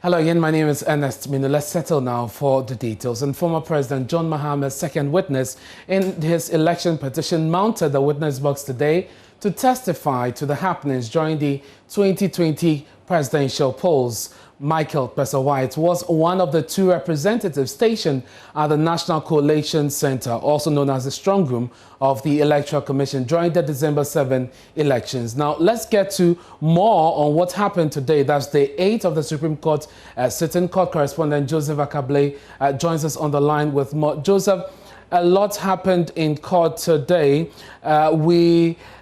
Hello again, my name is Ernest Minu. Let's settle now for the details. And former President John Mahama's second witness in his election petition mounted the witness box today to testify to the happenings during the 2020 presidential polls. Michael Pesawite was one of the two representatives stationed at the National Coalition Center, also known as the Strong Room of the Electoral Commission, during the December 7 elections. Now, let's get to more on what happened today. That's day 8 of the Supreme Court sitting. Court correspondent Joseph Akable joins us on the line with more. Joseph, a lot happened in court today.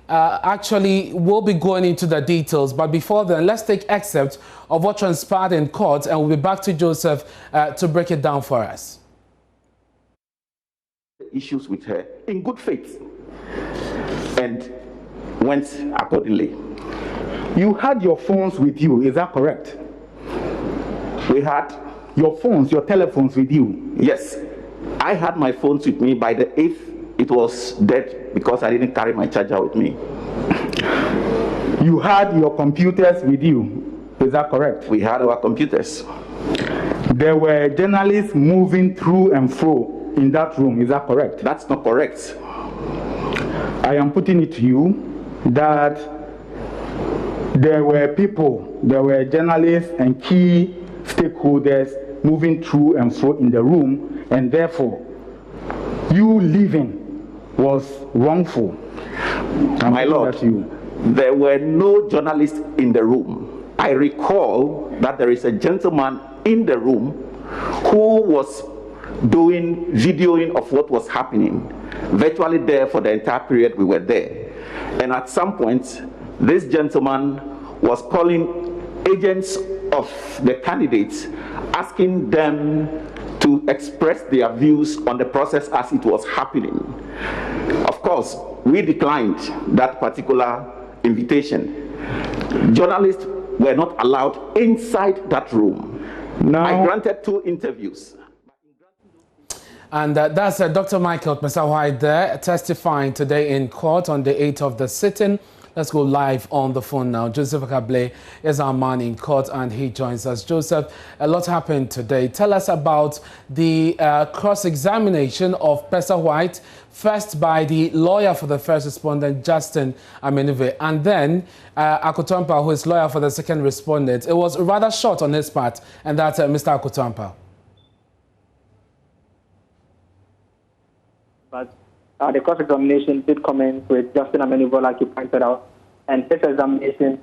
Actually, we'll be going into the details, but before then, let's take excerpts of what transpired in court, and we'll be back to Joseph to break it down for us. Issues with her in good faith and went accordingly. You had your phones with you, is that correct? We had your phones, your telephones with you? Yes, I had my phones with me. By the 8th, it was dead because I didn't carry my charger with me. You had your computers with you, is that correct? We had our computers. There were journalists moving through and fro in that room, is that correct? That's not correct. I am putting it to you that there were people, there were journalists and key stakeholders moving through and fro in the room, and therefore you leaving was wrongful. My Lord, there were no journalists in the room. I recall that there is a gentleman in the room who was doing videoing of what was happening, virtually there for the entire period we were there. And at some point, this gentleman was calling agents of the candidates, asking them to express their views on the process as it was happening. Of course, we declined that particular invitation. Journalists were not allowed inside that room. Now, I granted 2 interviews. And that's Dr. Michael Pesawite there testifying today in court on the 8th of the sitting. Let's go live on the phone now. Joseph Akable is our man in court and he joins us. Joseph, a lot happened today. Tell us about the cross-examination of Pesawite, first by the lawyer for the first respondent, Justin Amenuve, and then Akotampa, who is lawyer for the second respondent. It was rather short on his part, and that's Mr. Akotampa. But the cross-examination did commence with Justin Amenuve, like you pointed out, and this examination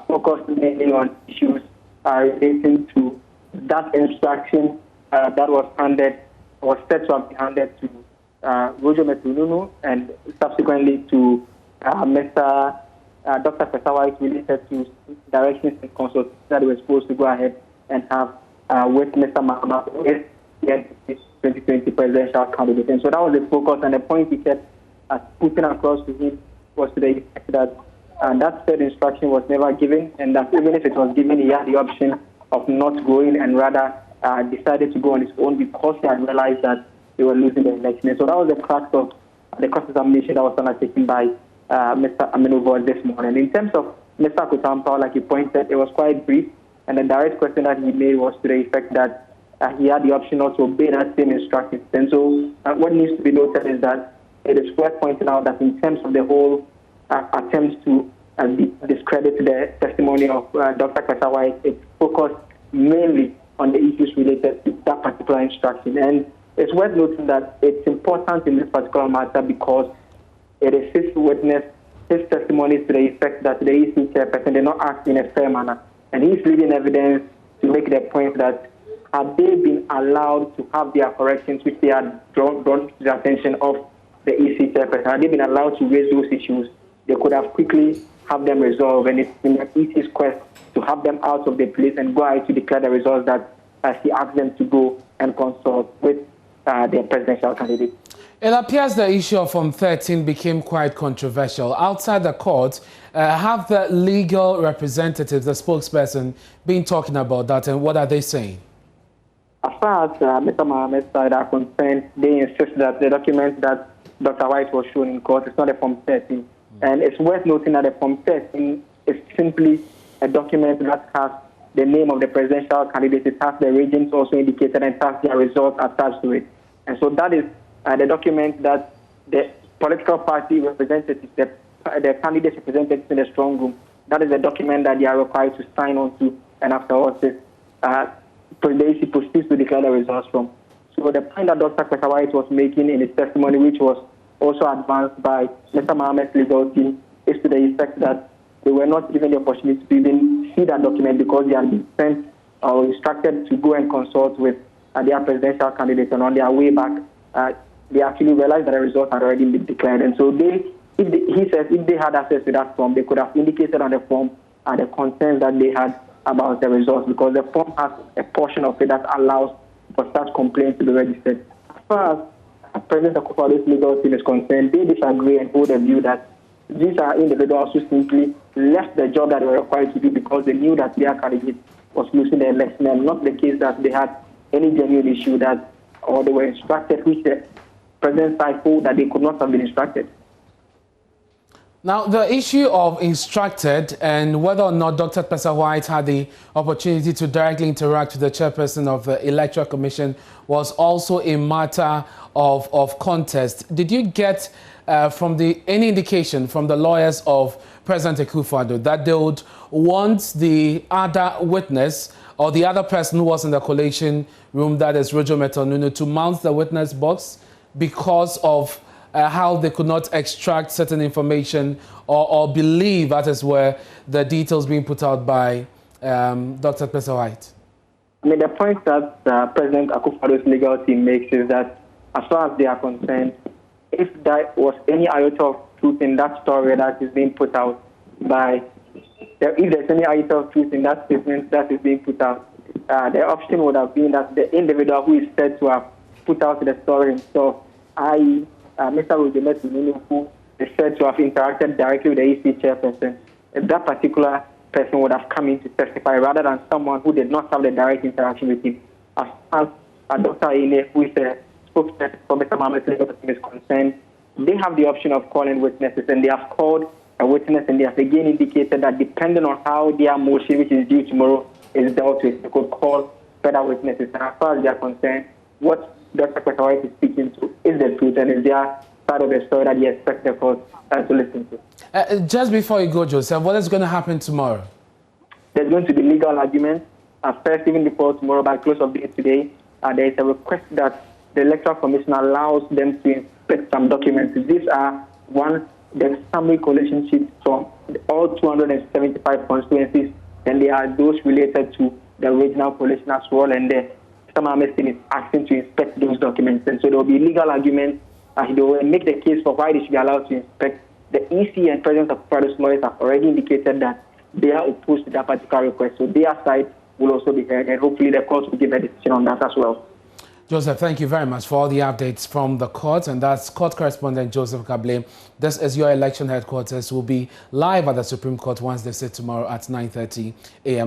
focused mainly on issues relating to that instruction that was handed, or said to have been handed to Roger Metununu, and subsequently to Dr. Pesawite, related to directions and consultations that we were supposed to go ahead and have with Mr. Mahama, with the 2020 presidential candidate. And so that was the focus, and the point he kept putting across to him was to the effect that that third instruction was never given, and that even if it was given, he had the option of not going and rather decided to go on his own because he had realized that they were losing the election. And so that was the crux of the cross-examination that was undertaken by Mr. Amenuve this morning. In terms of Mr. Akotampa, like you pointed, it was quite brief, and the direct question that he made was to the effect that he had the option also to obey that same instruction. And so what needs to be noted is that it is worth pointing out that in terms of the whole attempts to discredit the testimony of Dr. Pesawite, it focused mainly on the issues related to that particular instruction. And it's worth noting that it's important in this particular matter because it is his witness, his testimony to the effect that the EC chairperson did not act in a fair manner. And he's leaving evidence to make the point that had they been allowed to have their corrections, which they had drawn to the attention of the EC chairperson, had they been allowed to raise those issues, they could have quickly have them resolved. And it's in the EC's quest to have them out of the place and go ahead to declare the results that he asked them to go and consult with the presidential candidate. It appears the issue of Form 13 became quite controversial. Outside the court, have the legal representatives, the spokesperson, been talking about that, and what are they saying? As far as Mr. Mohammed's side are concerned, they insist that the document that Dr. White was shown in court is not a Form 13. And it's worth noting that a Form 13 is simply a document that has the name of the presidential candidate. It has the regions also indicated, and it has their results attached to it. And so that is the document that the political party representatives, the candidates representatives in the strong room, that is the document that they are required to sign on to, and afterwards the EC proceeds to declare the results from. So the point that Dr. Pesawait was making in his testimony, which was also advanced by Mr. Mohammed's legal team, is to the effect that they were not given the opportunity to even see that document because they had been sent or instructed to go and consult with their presidential candidates, and on their way back, they actually realized that the results had already been declared. And so he says if they had access to that form, they could have indicated on the form the concerns that they had about the results, because the form has a portion of it that allows for such complaints to be registered. As far as President Akufo-Addo's legal team is concerned, they disagree and hold the view that these are individuals who simply left the job that they were required to do because they knew that their candidate was losing the election, and not the case that they had any genuine issue that, or they were instructed, which the President side told that they could not have been instructed. Now, the issue of instructed and whether or not Dr. Pesawait had the opportunity to directly interact with the chairperson of the Electoral Commission was also a matter of contest. Did you get any indication from the lawyers of President Akufo-Addo that they would want the other witness or the other person who was in the collation room, that is Rojo Metonunu, to mount the witness box because of how they could not extract certain information or believe that is where the details being put out by Dr. Pesawait? I mean, the point that President Akufo-Addo's legal team makes is that, as far as they are concerned, if there was any iota of truth in that story that is being put out if there's any iota of truth in that statement that is being put out, the option would have been that the individual who is said to have put out the story himself, i.e., Mr. Rojo Metonunu, who is said to have interacted directly with the EC chairperson, that particular person would have come in to testify rather than someone who did not have the direct interaction with him. As Dr. Aine, who is the spokesperson for Mr. Mohammed's legal team, is concerned, they have the option of calling witnesses, and they have called a witness, and they have again indicated that depending on how their motion, which is due tomorrow, is dealt with, they could call further witnesses. And as far as they are concerned, what Dr. Pesawait is speaking to is the truth, and is their part of the story that he expects the court to listen to. Just before you go, Joseph, what is going to happen tomorrow? There's going to be legal arguments. First, even before tomorrow, by close of day today, there is a request that the Electoral Commission allows them to inspect some documents. These are, one, the summary collation sheets from all 275 constituencies, and there are those related to the original collation as well, and the Mohammed is asking to inspect those documents. And so there will be legal arguments. They will make the case for why they should be allowed to inspect. The EC and President of Paris lawyers have already indicated that they are opposed to that particular request. So their side will also be heard, and hopefully the court will give a decision on that as well. Joseph, thank you very much for all the updates from the court. And that's court correspondent Joseph Kable. This is your election headquarters. We'll be live at the Supreme Court once they sit tomorrow at 9:30 a.m.